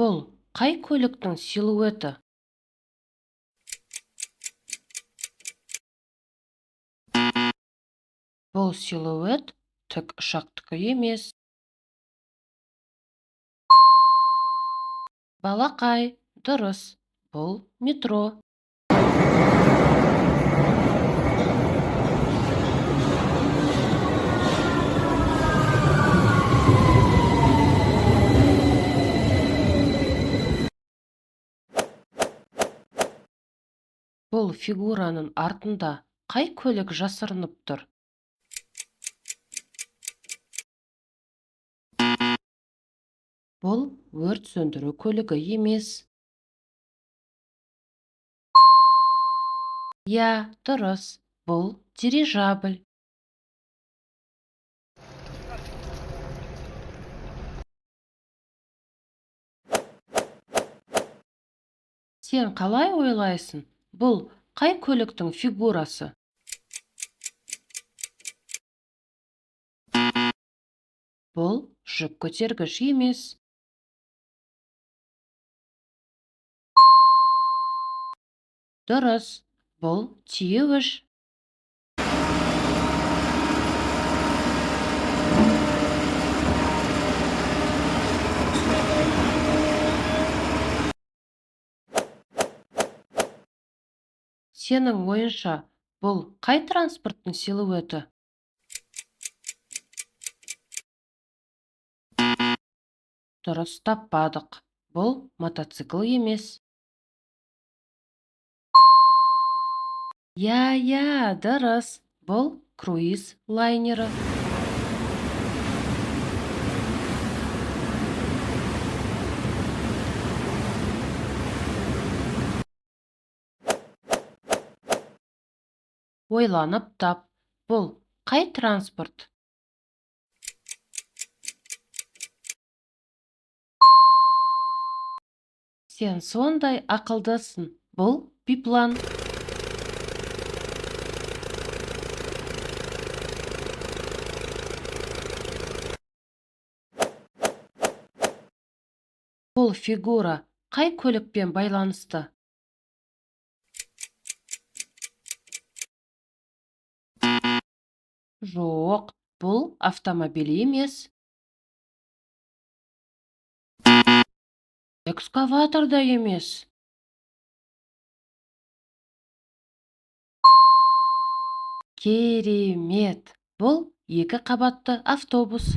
Бұл қай көліктің силуеті? Бұл силует тік ұшақтікі емес. Балақай, дұрыс. Бұл метро. Бұл фигураның артында қай көлік жасырынып тұр? Бұл өрт сөндіру көлігі емес. Я, дұрыс. Бұл дирижабль. Сен қалай ойлайсың? Бұл қай көліктің фигурасы? Бұл жүк көтергіш емес. Дұрыс. Бұл тиеуіш. Сенің ойынша, бұл қай транспорттың силуеті? Дұрыс таппадық. Бұл мотоцикл емес. Я, дұрыс. Бұл круиз лайнері. Ойланып тап. Бұл қай транспорт? Сен сондай ақылдысың. Бұл биплан. Бұл фигура қай көлікпен байланысты? Жоқ, бұл автомобиль емес. Экскаватор да емес. Керемет! Бұл екі қабатты автобус.